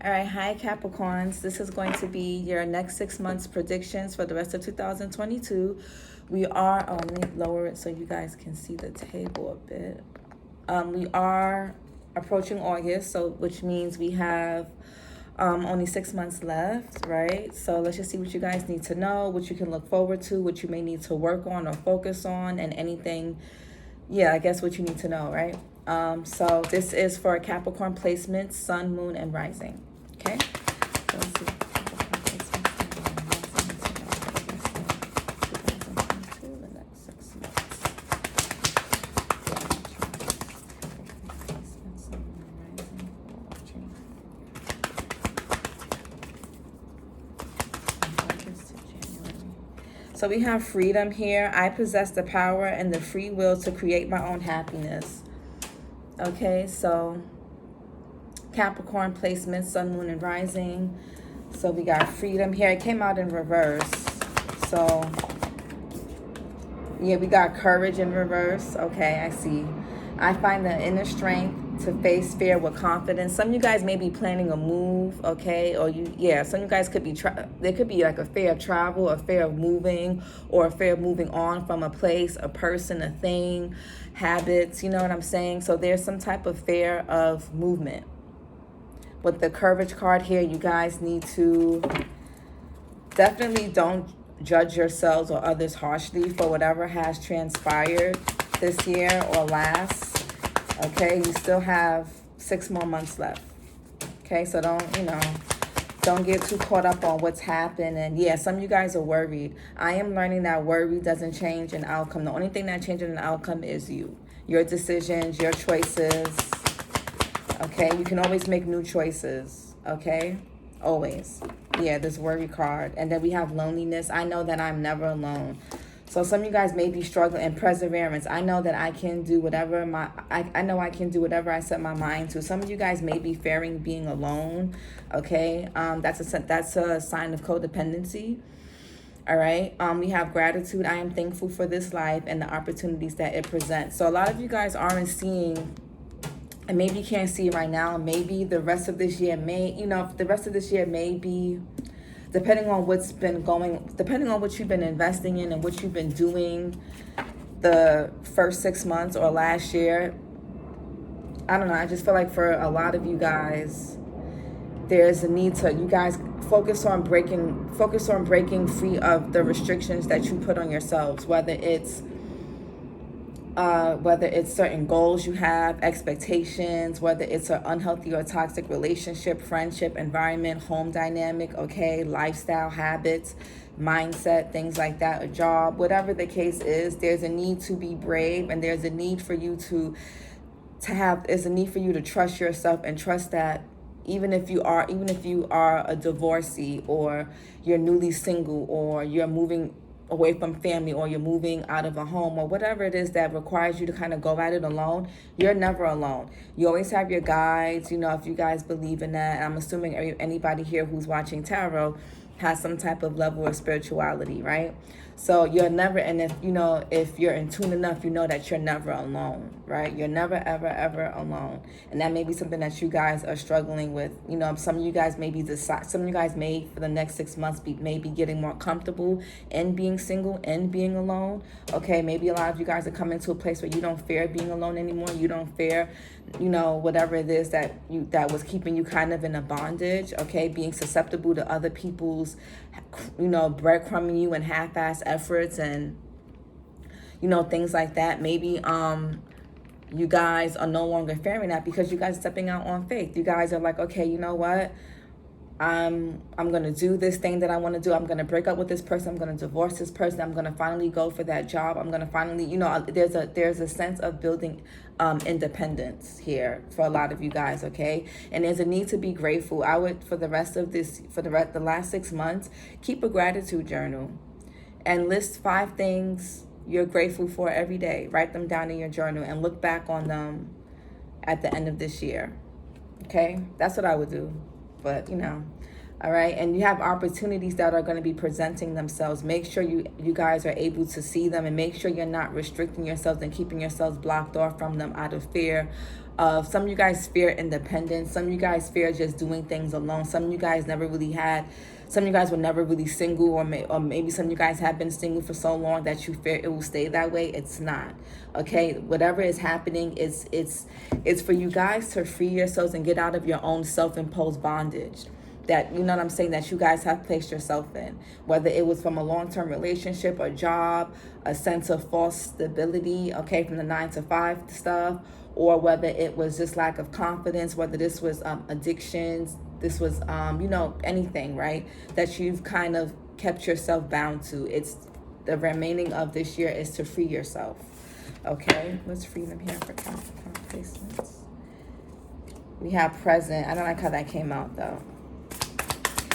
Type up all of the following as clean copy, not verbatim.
All right, hi Capricorns. This is going to be your next 6 months predictions for the rest of 2022. We are, let me lower it so you guys can see the table a bit. We are approaching August, so which means we have only 6 months left, right? So let's just see what you guys need to know, what you can look forward to, what you may need to work on or focus on, and anything, I guess what you need to know, right? So this is for Capricorn placements, Sun, Moon, and Rising. Okay? So let's see. The next 6 months. So we have freedom here. I possess the power and the free will to create my own happiness. Okay, so Capricorn placement, Sun, Moon, and Rising. So we got freedom here. It came out in reverse. So, we got courage in reverse. Okay, I see. I find the inner strength to face fear with confidence. Some of you guys may be planning a move, okay? Or some of you guys could be, there could be like a fear of travel, a fear of moving, or a fear of moving on from a place, a person, a thing, habits, you know what I'm saying? So there's some type of fear of movement. With the courage card here, you guys need to definitely don't judge yourselves or others harshly for whatever has transpired this year or last. Okay, you still have 6 more months left. Okay, so don't get too caught up on what's happened. And some of you guys are worried. I am learning that worry doesn't change an outcome. The only thing that changes an outcome is your decisions, your choices. Okay, you can always make new choices. Okay, always. This worry card. And then we have loneliness. I know that I'm never alone. So some of you guys may be struggling, and perseverance. I know that I can do whatever I know I can do whatever I set my mind to. Some of you guys may be fearing being alone. Okay, that's a sign of codependency. All right. We have gratitude. I am thankful for this life and the opportunities that it presents. So a lot of you guys aren't seeing, and maybe you can't see it right now. Maybe the rest of this year may be, depending on what's been going, depending on what you've been investing in and what you've been doing the first 6 months or last year. I don't know. I just feel like for a lot of you guys, there's a need to, you guys focus on breaking free of the restrictions that you put on yourselves, whether it's certain goals you have, expectations, whether it's an unhealthy or toxic relationship, friendship, environment, home dynamic, okay, lifestyle, habits, mindset, things like that, a job, whatever the case is. There's a need to be brave, and there's a need for you there's a need for you to trust yourself and trust that even if you are a divorcee, or you're newly single, or you're moving away from family, or you're moving out of a home, or whatever it is that requires you to kind of go at it alone, you're never alone. You always have your guides, if you guys believe in that. And I'm assuming anybody here who's watching tarot has some type of level of spirituality, right? So you're never, and if you're in tune enough, you know that you're never alone, right? You're never, ever, ever alone. And that may be something that you guys are struggling with. Some of you guys may for the next 6 months may be getting more comfortable in being single and being alone. Okay, maybe a lot of you guys are coming to a place where you don't fear being alone anymore. You don't fear, whatever it is that was keeping you kind of in a bondage. Okay, being susceptible to other people's, breadcrumbing you and half-ass efforts and, things like that. Maybe you guys are no longer fearing that because you guys are stepping out on faith. You guys are like, okay, you know what? I'm going to do this thing that I want to do. I'm going to break up with this person. I'm going to divorce this person. I'm going to finally go for that job. I'm going to finally, there's a sense of building independence here for a lot of you guys, okay? And there's a need to be grateful. I would, for the last 6 months, keep a gratitude journal and list 5 things you're grateful for every day. Write them down in your journal and look back on them at the end of this year, okay? That's what I would do. But, All right, and you have opportunities that are going to be presenting themselves. Make sure you guys are able to see them, and make sure you're not restricting yourselves and keeping yourselves blocked off from them out of fear of, some of you guys fear independence, some of you guys fear just doing things alone, some of you guys never really had, some of you guys were never really single, or maybe some of you guys have been single for so long that you fear it will stay that way. It's not. Okay, whatever is happening, it's for you guys to free yourselves and get out of your own self-imposed bondage that, you know what I'm saying, that you guys have placed yourself in, whether it was from a long-term relationship, a job, a sense of false stability, okay, from the 9-to-5 stuff, or whether it was just lack of confidence, whether this was addictions, this was, you know, anything, right, that you've kind of kept yourself bound to. It's the remaining of this year is to free yourself. Okay, let's free them here for Capricorn placements. We have present. I don't like how that came out though.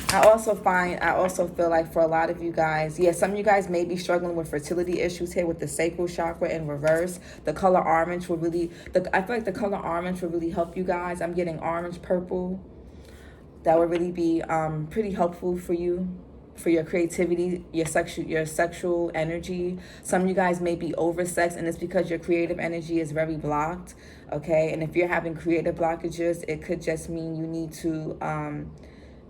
I also feel like for a lot of you guys, yeah, some of you guys may be struggling with fertility issues here with the sacral chakra in reverse. The color orange will really, I feel like the color orange will really help you guys. I'm getting orange, purple. That would really be pretty helpful for you, for your creativity, your sexual energy. Some of you guys may be oversexed, and it's because your creative energy is very blocked, okay? And if you're having creative blockages, it could just mean you need to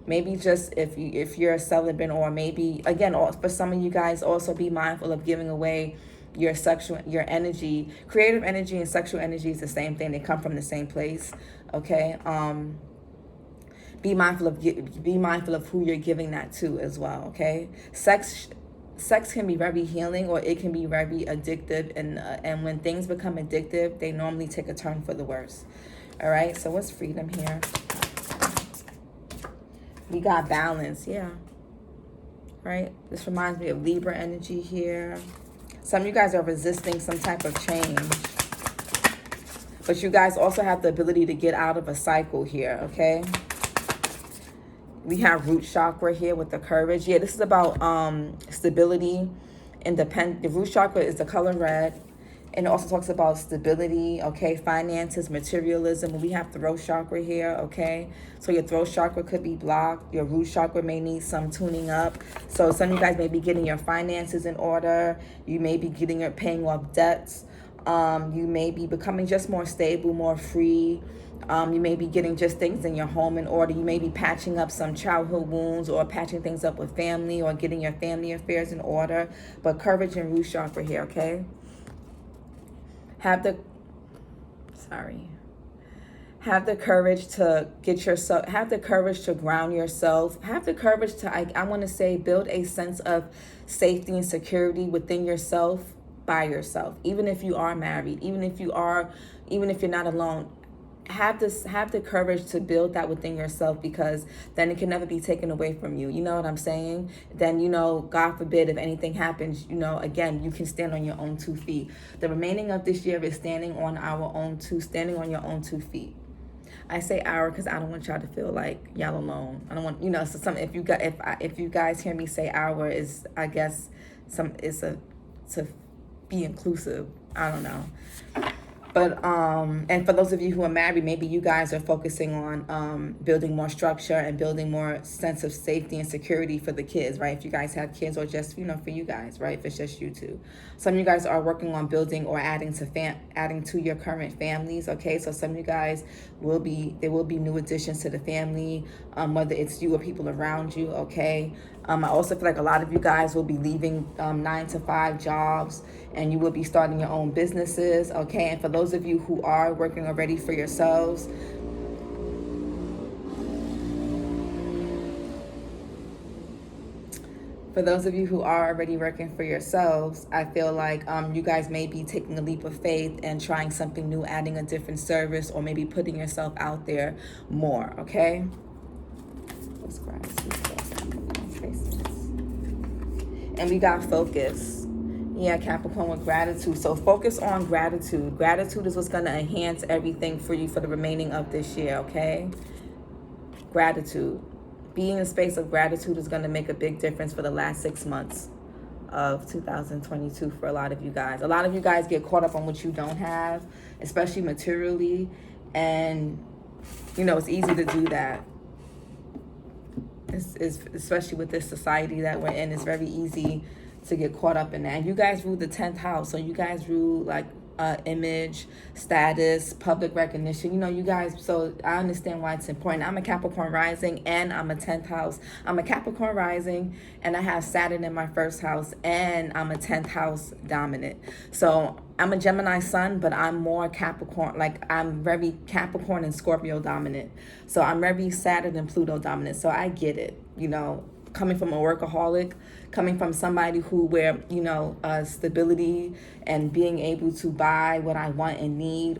maybe just, if you're a celibate, or maybe, again, for some of you guys, also be mindful of giving away your energy. Creative energy and sexual energy is the same thing. They come from the same place, okay? Be mindful of who you're giving that to as well, okay? Sex can be very healing, or it can be very addictive, and when things become addictive, they normally take a turn for the worse. All right, so what's freedom here? We got balance, yeah. Right? This reminds me of Libra energy here. Some of you guys are resisting some type of change. But you guys also have the ability to get out of a cycle here, okay? We have root chakra here with the courage. Yeah, this is about stability, independent. The root chakra is the color red. And it also talks about stability, okay, finances, materialism. We have throat chakra here, okay? So your throat chakra could be blocked. Your root chakra may need some tuning up. So some of you guys may be getting your finances in order. You may be paying off debts. You may be becoming just more stable, more free. You may be getting just things in your home in order. You may be patching up some childhood wounds, or patching things up with family, or getting your family affairs in order. But courage and root chakra here, okay? Have the courage to get yourself, have the courage to ground yourself, have the courage to, I want to say, build a sense of safety and security within yourself, by yourself. Even if you are married, even if you're not alone, have the courage to build that within yourself, because then it can never be taken away from you. You know what I'm saying? Then, you know, God forbid, if anything happens, you know, again, you can stand on your own 2 feet. The remaining of this year is standing on your own 2 feet. I say our because I don't want y'all to feel like y'all alone. I don't want, you know, so if you guys hear me say our, is, I guess, to be inclusive. I don't know. But, and for those of you who are married, maybe you guys are focusing on building more structure and building more sense of safety and security for the kids, right? If you guys have kids, or just, you know, for you guys, right? If it's just you two. Some of you guys are working on building or adding to your current families, okay? So some of you guys there will be new additions to the family, whether it's you or people around you, okay? I also feel like a lot of you guys will be leaving 9-to-5 jobs, and you will be starting your own businesses, okay? And for those of you who are working already for yourselves, I feel like you guys may be taking a leap of faith and trying something new, adding a different service, or maybe putting yourself out there more, okay? And we got focus. Yeah, Capricorn with gratitude. So focus on gratitude. Gratitude is what's going to enhance everything for you for the remaining of this year, okay? Gratitude. Being in a space of gratitude is going to make a big difference for the last 6 months of 2022 for a lot of you guys. A lot of you guys get caught up on what you don't have, especially materially. And, you know, it's easy to do that. It's especially with this society that we're in, it's very easy to get caught up in that. And you guys rule the 10th house, so you guys rule like image, status, public recognition. You know, you guys, so I understand why it's important. I'm a Capricorn rising and I'm a 10th house. I'm a Capricorn rising and I have Saturn in my first house and I'm a 10th house dominant. So I'm a Gemini sun, but I'm more Capricorn, like I'm very Capricorn and Scorpio dominant. So I'm very Saturn and Pluto dominant. So I get it, you know, coming from a workaholic, coming from somebody where, you know, stability and being able to buy what I want and need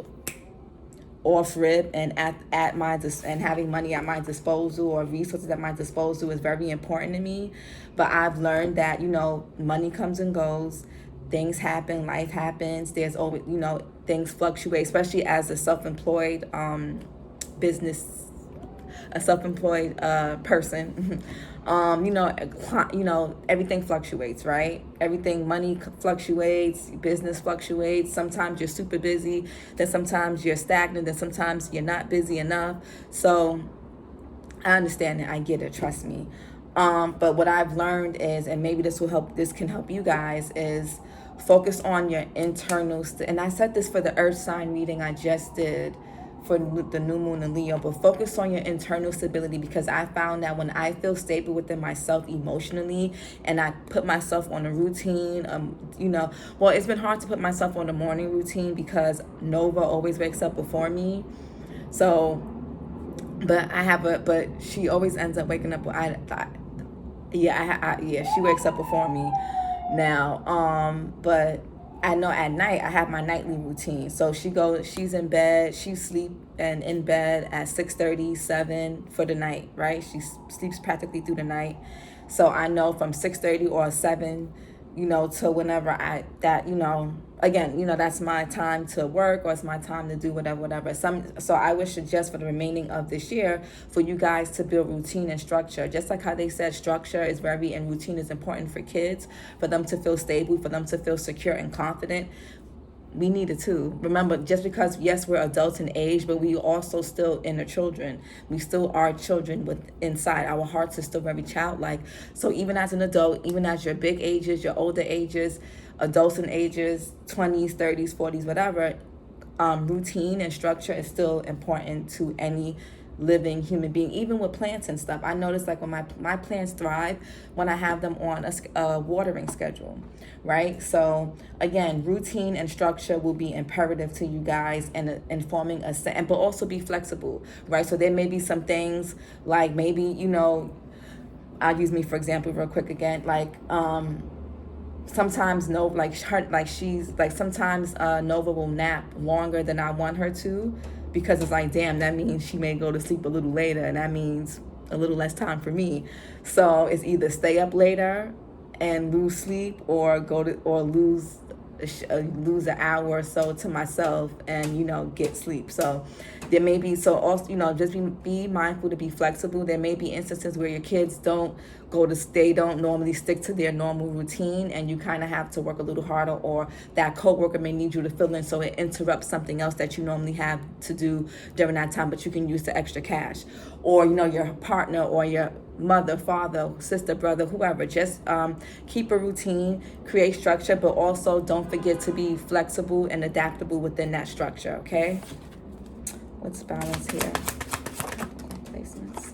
off rip and at my and having money at my disposal or resources at my disposal is very important to me. But I've learned that, you know, money comes and goes, things happen, life happens. There's always, you know, things fluctuate, especially as a self-employed person. You know, everything fluctuates, right? Money fluctuates, business fluctuates. Sometimes you're super busy, then sometimes you're stagnant, then sometimes you're not busy enough. So I understand it. I get it. Trust me. But what I've learned is, and maybe this can help you guys, is focus on your internal, and I said this for the earth sign reading I just did for the new moon in Leo, but focus on your internal stability, because I found that when I feel stable within myself emotionally and I put myself on a routine, you know, well, it's been hard to put myself on a morning routine because Nova always wakes up before me. So, but she always ends up waking up. She wakes up before me now. But I know at night I have my nightly routine. So she's in bed, she sleep and in bed at 6:30, 7 for the night, right? She sleeps practically through the night. So I know from 6:30 or 7, you know, to whenever you know, again, you know, that's my time to work or it's my time to do whatever. So I would suggest for the remaining of this year for you guys to build routine and structure. Just like how they said structure is and routine is important for kids, for them to feel stable, for them to feel secure and confident. We need it too. Remember, just because, yes, we're adults in age, but we also still inner children. We still are children with inside. Our hearts are still very childlike. So even as an adult, even as your big ages, your older ages, adults in ages, 20s, 30s, 40s, whatever, routine and structure is still important to any living human being, even with plants and stuff. I notice like when my plants thrive when I have them on a watering schedule, right? So again, routine and structure will be imperative to you guys and forming but also be flexible, right? So there may be some things like maybe, you know, I'll use me for example real quick again, like sometimes sometimes Nova will nap longer than I want her to, because it's like, damn, that means she may go to sleep a little later, and that means a little less time for me. So it's either stay up later and lose sleep, or lose an hour or so to myself and, you know, get sleep. So there may be, so also, you know, just be mindful to be flexible. There may be instances where your kids don't normally stick to their normal routine, and you kind of have to work a little harder, or that coworker may need you to fill in, so it interrupts something else that you normally have to do during that time, but you can use the extra cash. Or, you know, your partner or your mother, father, sister, brother, whoever, just keep a routine, create structure, but also don't forget to be flexible and adaptable within that structure, okay? What's balance here? Placements.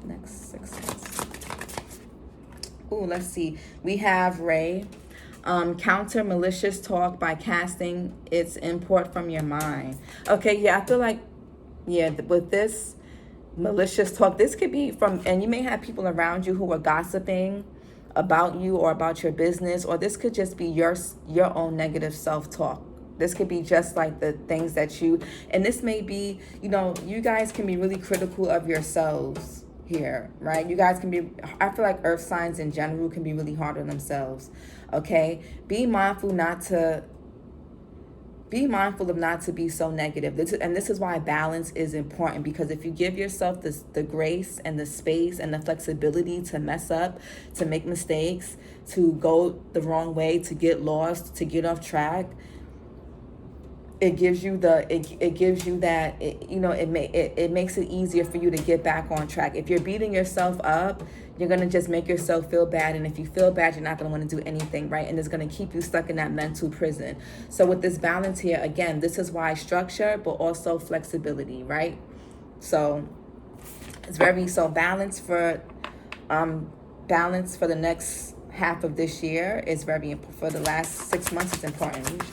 Next 6 months. Ooh, let's see. We have Ray. Counter malicious talk by casting its import from your mind. Okay, yeah, I feel like, yeah, with this malicious talk, this could be from, and you may have people around you who are gossiping about you or about your business, or this could just be your own negative self-talk. This could be just like the things that and this may be, you know, you guys can be really critical of yourselves here, right? You guys can be, I feel like earth signs in general can be really hard on themselves, okay? Be mindful of not to be so negative. This is why balance is important, because if you give yourself the grace and the space and the flexibility to mess up, to make mistakes, to go the wrong way, to get lost, to get off track, it gives you the it gives you that it makes it easier for you to get back on track. If you're beating yourself up, you're going to just make yourself feel bad, and if you feel bad, you're not going to want to do anything, right? And it's going to keep you stuck in that mental prison. So with this balance here, again, this is why structure but also flexibility, right? So it's very balance for the next half of this year is very important. For the last 6 months, it's important.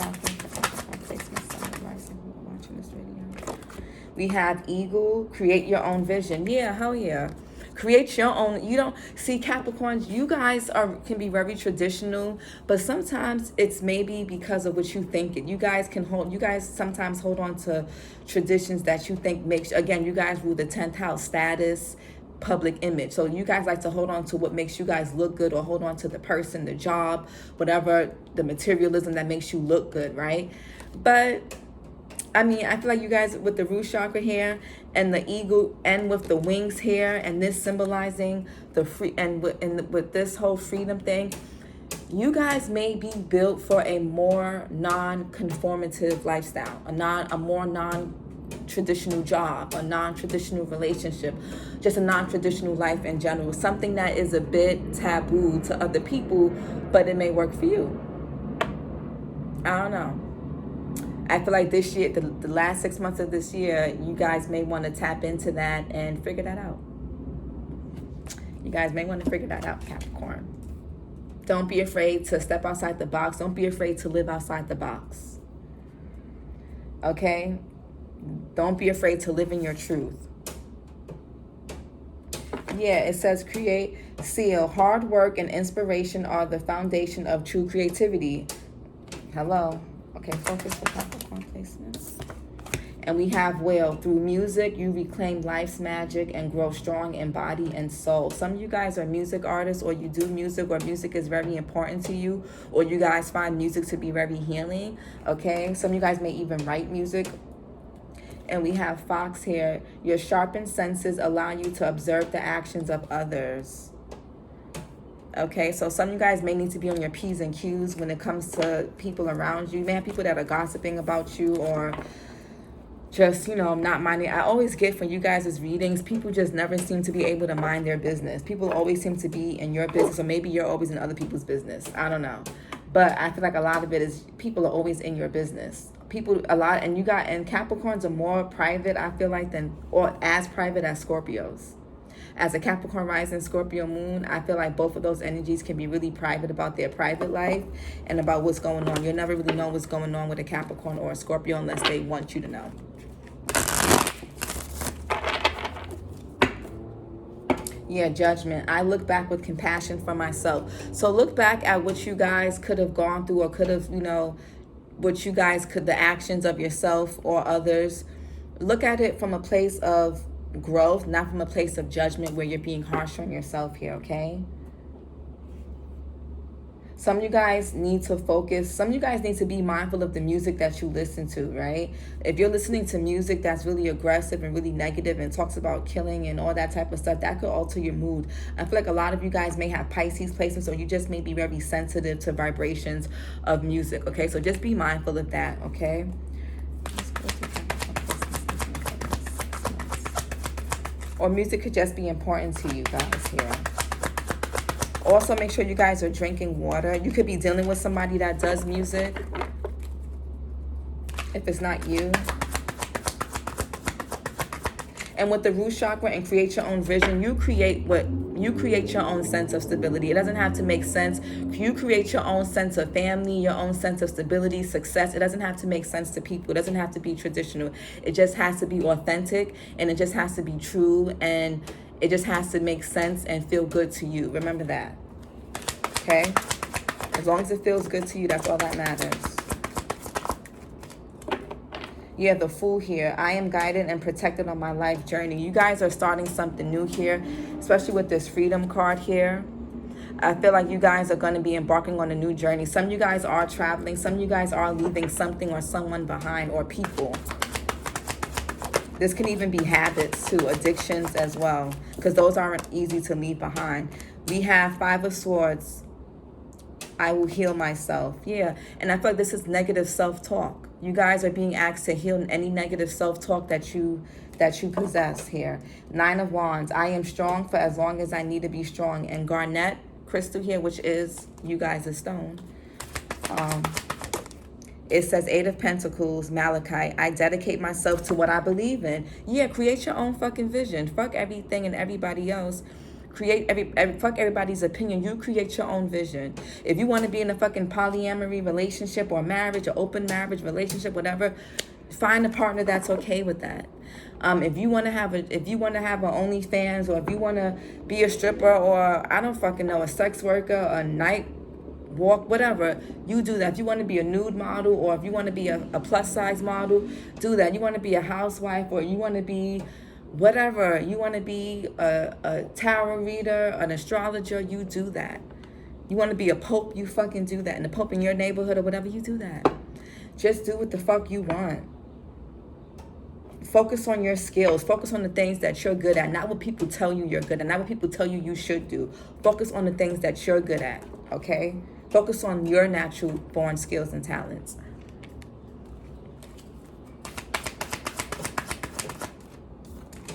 We have eagle, create your own vision. Yeah, hell yeah. Create your own. You don't see Capricorns, you guys can be very traditional, but sometimes it's maybe because of what you think. You guys sometimes hold on to traditions that you think makes, again, you guys rule the 10th house, status, public image. So you guys like to hold on to what makes you guys look good, or hold on to the person, the job, whatever, the materialism that makes you look good, right? But I mean, I feel like you guys with the root chakra here and the eagle and with the wings here and this symbolizing the free, and with this whole freedom thing, you guys may be built for a more non-conformative lifestyle, a more non-traditional job, a non-traditional relationship, just a non-traditional life in general, something that is a bit taboo to other people, but it may work for you. I don't know. I feel like this year, the last 6 months of this year, you guys may want to tap into that and figure that out. You guys may want to figure that out, Capricorn. Don't be afraid to step outside the box. Don't be afraid to live outside the box. Okay? Don't be afraid to live in your truth. Yeah, it says create, seal. Hard work and inspiration are the foundation of true creativity. Hello. Okay, focus for Capricorn placements. And we have whale. Through music, you reclaim life's magic and grow strong in body and soul. Some of you guys are music artists, or you do music, or music is very important to you, or you guys find music to be very healing. Okay, some of you guys may even write music. And we have fox here. Your sharpened senses allow you to observe the actions of others. Okay, so some of you guys may need to be on your P's and Q's when it comes to people around you. You may have people that are gossiping about you, or just, not minding. I always get from you guys' readings, people just never seem to be able to mind their business. People always seem to be in your business, or maybe you're always in other people's business. I don't know. But I feel like a lot of it is people are always in your business. And Capricorns are more private, I feel like, or as private as Scorpios. As a Capricorn rising, Scorpio moon, I feel like both of those energies can be really private about their private life and about what's going on. You'll never really know what's going on with a Capricorn or a Scorpio unless they want you to know. Yeah, judgment. I look back with compassion for myself. So look back at what you guys could have gone through, or could have, the actions of yourself or others. Look at it from a place of growth, not from a place of judgment where you're being harsh on yourself here, okay? Some of you guys need to focus. Some of you guys need to be mindful of the music that you listen to, right? If you're listening to music that's really aggressive and really negative and talks about killing and all that type of stuff, that could alter your mood. I feel like a lot of you guys may have Pisces placements, or you just may be very sensitive to vibrations of music, okay? So just be mindful of that, okay? Or music could just be important to you guys here. Also, make sure you guys are drinking water. You could be dealing with somebody that does music, if it's not you. And with the root chakra and create your own vision, you create your own sense of stability. It doesn't have to make sense. You create your own sense of family, your own sense of stability, success. It doesn't have to make sense to people. It doesn't have to be traditional. It just has to be authentic, and it just has to be true, and it just has to make sense and feel good to you. Remember that. Okay? As long as it feels good to you, that's all that matters. Yeah, the Fool here. I am guided and protected on my life journey. You guys are starting something new here, especially with this Freedom card here. I feel like you guys are going to be embarking on a new journey. Some of you guys are traveling. Some of you guys are leaving something or someone behind, or people. This can even be habits too, addictions as well, because those aren't easy to leave behind. We have Five of Swords. I will heal myself. Yeah, and I feel like this is negative self-talk. You guys are being asked to heal any negative self-talk that you possess here. 9 of Wands. I am strong for as long as I need to be strong. And garnet crystal here, which is you guys a stone. It says 8 of Pentacles, Malachite. I dedicate myself to what I believe in. Yeah, create your own fucking vision. Fuck everything and everybody else. Fuck everybody's opinion. You create your own vision. If you want to be in a fucking polyamory relationship or marriage or open marriage relationship, whatever, find a partner that's okay with that. If you want to have an OnlyFans, or if you want to be a stripper, or I don't fucking know, a sex worker, a night walk, whatever, you do that. If you want to be a nude model, or if you want to be a plus size model, do that. You want to be a housewife, or you want to be whatever, you want to be a tarot reader, an astrologer, you do that. You want to be a pope, you fucking do that. And the pope in your neighborhood or whatever, you do that. Just do what the fuck you want. Focus on your skills. Focus on the things that you're good at, not what people tell you you're good at, not what people tell you you should do. Focus on the things that you're good at, okay? Focus on your natural born skills and talents.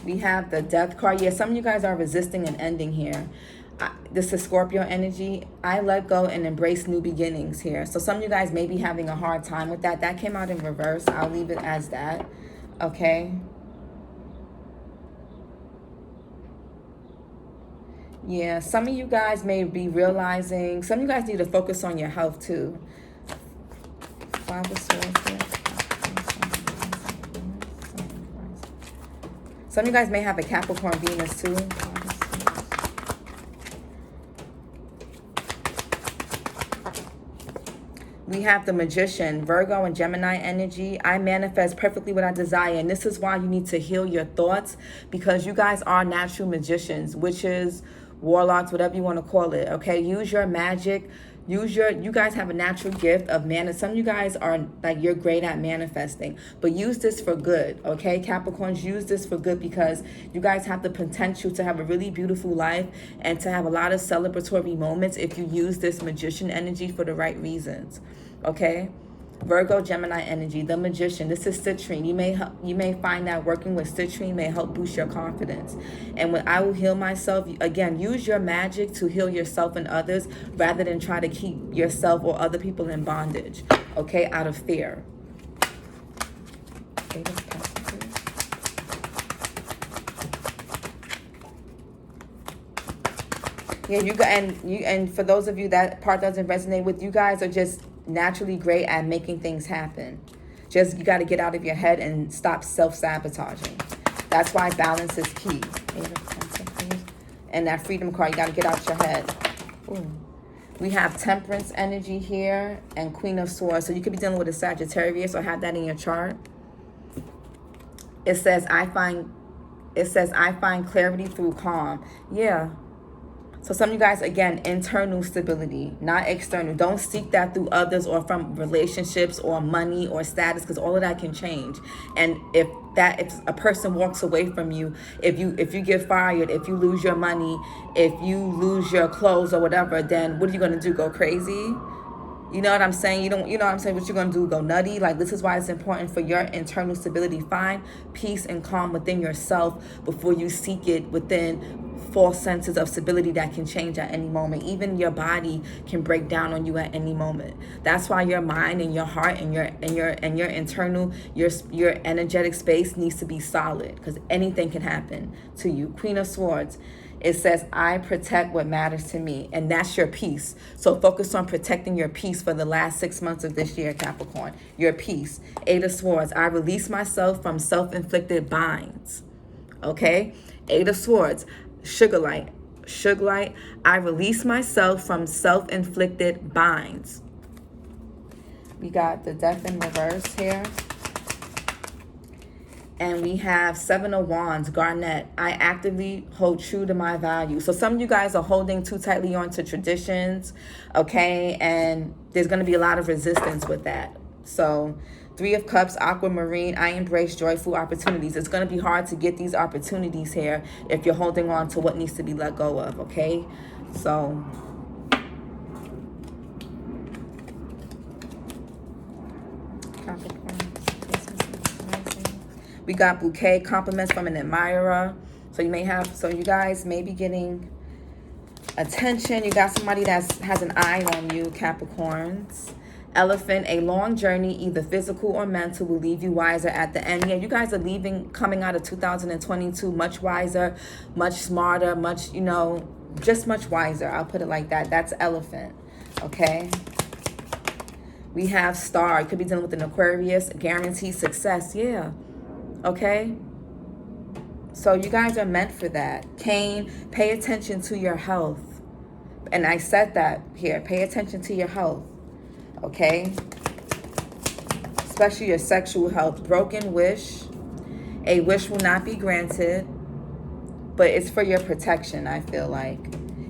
We have the Death card. Yeah, some of you guys are resisting an ending here. This is Scorpio energy. I let go and embrace new beginnings here. So some of you guys may be having a hard time with that. That came out in reverse. I'll leave it as that. Okay. Yeah, some of you guys may be realizing, some of you guys need to focus on your health too. 5 of Swords here. Some of you guys may have a Capricorn Venus too. We have the Magician, Virgo and Gemini energy. I manifest perfectly what I desire. And this is why you need to heal your thoughts, because you guys are natural magicians, witches, warlocks, whatever you want to call it. Okay, use your magic. You guys have a natural gift of some of you guys are like, you're great at manifesting, but use this for good. Okay, Capricorns, use this for good, because you guys have the potential to have a really beautiful life and to have a lot of celebratory moments if you use this magician energy for the right reasons. Okay, Virgo, Gemini energy, the Magician. This is citrine. You may find that working with citrine may help boost your confidence. And when I will heal myself, again, use your magic to heal yourself and others, rather than try to keep yourself or other people in bondage, okay, out of fear. Yeah, and for those of you that part doesn't resonate with, you guys are just naturally great at making things happen. You got to get out of your head and stop self-sabotaging. That's why balance is key. And that Freedom card, you got to get out your head. Ooh. We have Temperance energy here and Queen of Swords. So you could be dealing with a Sagittarius, or have that in your chart. It says I find clarity through calm. Yeah. So some of you guys, again, internal stability, not external. Don't seek that through others or from relationships or money or status, because all of that can change. And if a person walks away from you, if you get fired, if you lose your money, if you lose your clothes or whatever, then what are you going to do? Go crazy? You know what I'm saying? You know what I'm saying? What you're going to do? Go nutty? Like, this is why it's important for your internal stability. Find peace and calm within yourself before you seek it within false senses of stability that can change at any moment. Even your body can break down on you at any moment. That's why your mind and your heart and your internal, your energetic space needs to be solid, because anything can happen to you. Queen of Swords. It says, I protect what matters to me. And that's your peace. So focus on protecting your peace for the last 6 months of this year, Capricorn. Your peace. 8 of Swords. I release myself from self-inflicted binds. Okay? 8 of Swords. Sugar light. I release myself from self-inflicted binds. We got the Death in reverse here. And we have 7 of Wands, Garnet. I actively hold true to my values. So some of you guys are holding too tightly onto traditions, okay? And there's going to be a lot of resistance with that. So 3 of Cups, Aquamarine. I embrace joyful opportunities. It's going to be hard to get these opportunities here if you're holding on to what needs to be let go of, okay? So Capricorn. We got bouquet, compliments from an admirer. So you guys may be getting attention. You got somebody that has an eye on you, Capricorns. Elephant, a long journey, either physical or mental, will leave you wiser at the end. Yeah, you guys are leaving, coming out of 2022, much wiser, much smarter, much, just much wiser. I'll put it like that. That's Elephant, okay? We have Star. You could be dealing with an Aquarius. Guaranteed success, yeah, okay? So you guys are meant for that. Cain, pay attention to your health. And I said that here. Pay attention to your health. Okay? Especially your sexual health. Broken wish. A wish will not be granted. But it's for your protection, I feel like.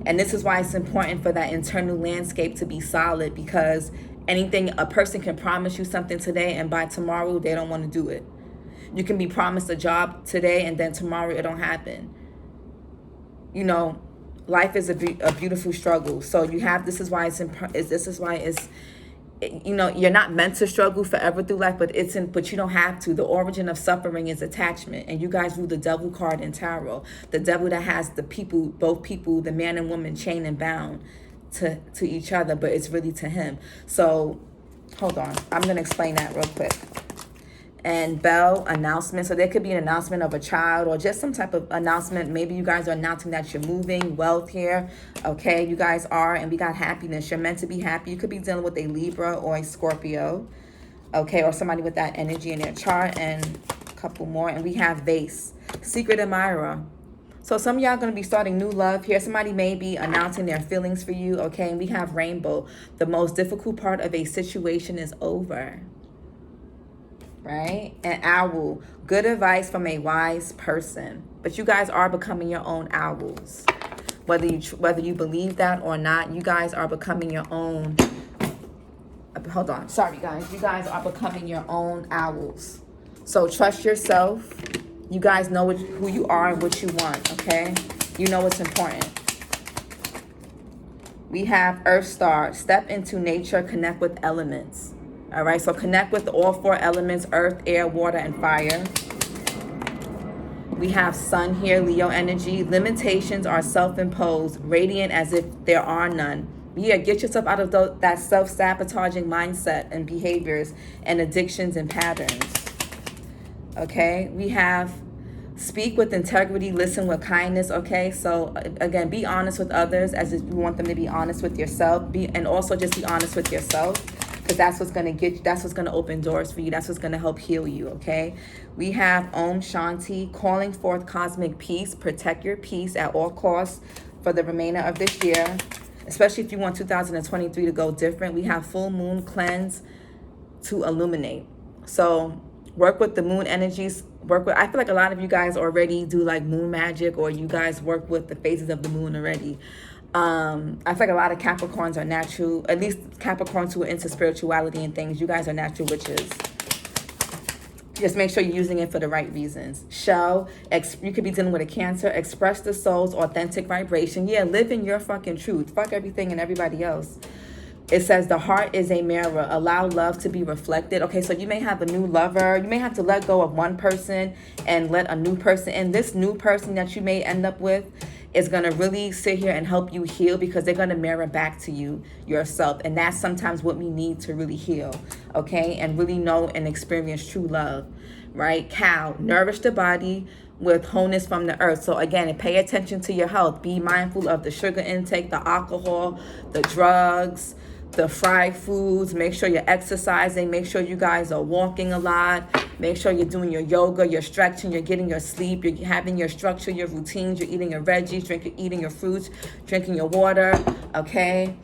And this is why it's important for that internal landscape to be solid. Because a person can promise you something today, and by tomorrow, they don't want to do it. You can be promised a job today, and then tomorrow it don't happen. Life is a beautiful struggle. So this is why you're not meant to struggle forever through life, but you don't have to. The origin of suffering is attachment, and you guys rule the devil card in tarot. The devil that has both people, the man and woman, chained and bound to each other, but it's really to him. So hold on, I'm gonna explain that real quick. And bell, announcement. So there could be an announcement of a child or just some type of announcement. Maybe you guys are announcing that you're moving, wealth here. Okay, you guys are. And we got happiness. You're meant to be happy. You could be dealing with a Libra or a Scorpio. Okay, or somebody with that energy in their chart. And a couple more. And we have vase, secret admirer. So some of y'all are going to be starting new love here. Somebody may be announcing their feelings for you. Okay, and we have rainbow. The most difficult part of a situation is over. Right? And owl, good advice from a wise person. But you guys are becoming your own owls. Whether you believe that or not, you guys are becoming your own. Hold on. Sorry, guys. You guys are becoming your own owls. So trust yourself. You guys know who you are and what you want, okay? You know what's important. We have Earth Star. Step into nature, connect with elements. All right, so connect with all four elements, earth, air, water, and fire. We have Sun here, Leo energy. Limitations are self-imposed, radiant as if there are none. Yeah, get yourself out of that self-sabotaging mindset and behaviors and addictions and patterns. Okay, we have speak with integrity, listen with kindness. Okay, so again, be honest with others as if you want them to be honest with yourself. And also just be honest with yourself. Because that's what's going to open doors for you. That's what's going to help heal you, okay? We have Om Shanti, calling forth cosmic peace. Protect your peace at all costs for the remainder of this year, especially if you want 2023 to go different. We have full moon cleanse to illuminate. So work with the moon energies. I feel like a lot of you guys already do like moon magic, or you guys work with the phases of the moon already. I feel like a lot of Capricorns are natural, at least Capricorns who are into spirituality and things. You guys are natural witches. Just make sure you're using it for the right reasons. You could be dealing with a Cancer. Express the soul's authentic vibration. Yeah, live in your fucking truth. Fuck everything and everybody else. It says the heart is a mirror. Allow love to be reflected. Okay, so you may have a new lover. You may have to let go of one person and let a new person in. This new person that you may end up with is going to really sit here and help you heal, because they're going to mirror back to you yourself. And that's sometimes what we need to really heal, okay? And really know and experience true love, right? Cow, nourish the body with wholeness from the earth. So again, pay attention to your health. Be mindful of the sugar intake, the alcohol, the drugs, the fried foods. Make sure you're exercising. Make sure you guys are walking a lot. Make sure you're doing your yoga, you're stretching, you're getting your sleep, you're having your structure, your routines, you're eating your veggies, eating your fruits, drinking your water, okay?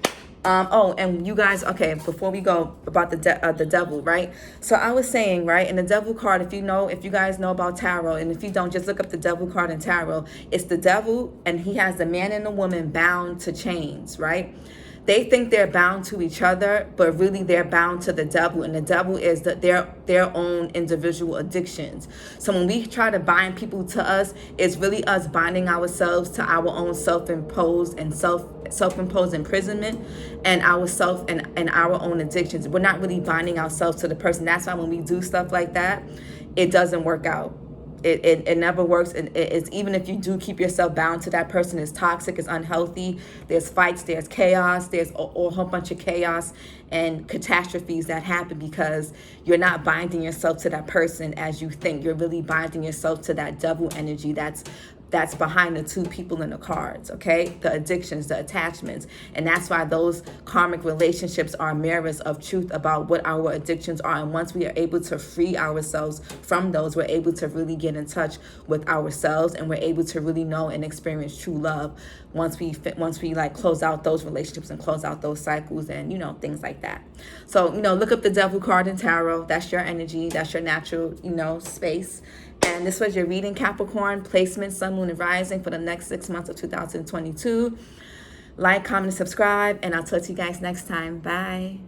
And you guys, okay, before we go about the devil, right? So I was saying, right, in the devil card, if you guys know about tarot, and if you don't, just look up the devil card in tarot. It's the devil, and he has the man and the woman bound to chains, right? They think they're bound to each other, but really they're bound to the devil. And the devil is their own individual addictions. So when we try to bind people to us, it's really us binding ourselves to our own self-imposed imprisonment and and our own addictions. We're not really binding ourselves to the person. That's why when we do stuff like that, it doesn't work out. it never works. And it's, even if you do keep yourself bound to that person, is toxic, is unhealthy. There's fights, there's chaos, there's a whole bunch of chaos and catastrophes that happen because you're not binding yourself to that person as you think. You're really binding yourself to that devil energy that's behind the two people in the cards, okay? The addictions, the attachments. And that's why those karmic relationships are mirrors of truth about what our addictions are. And once we are able to free ourselves from those, we're able to really get in touch with ourselves, and we're able to really know and experience true love once we like close out those relationships and close out those cycles and, you know, things like that. So, you know, look up the Devil card in tarot. That's your energy. That's your natural, you know, space. And this was your reading, Capricorn, placement, sun, moon, and rising for the next 6 months of 2022. Like, comment, and subscribe, and I'll talk to you guys next time. Bye.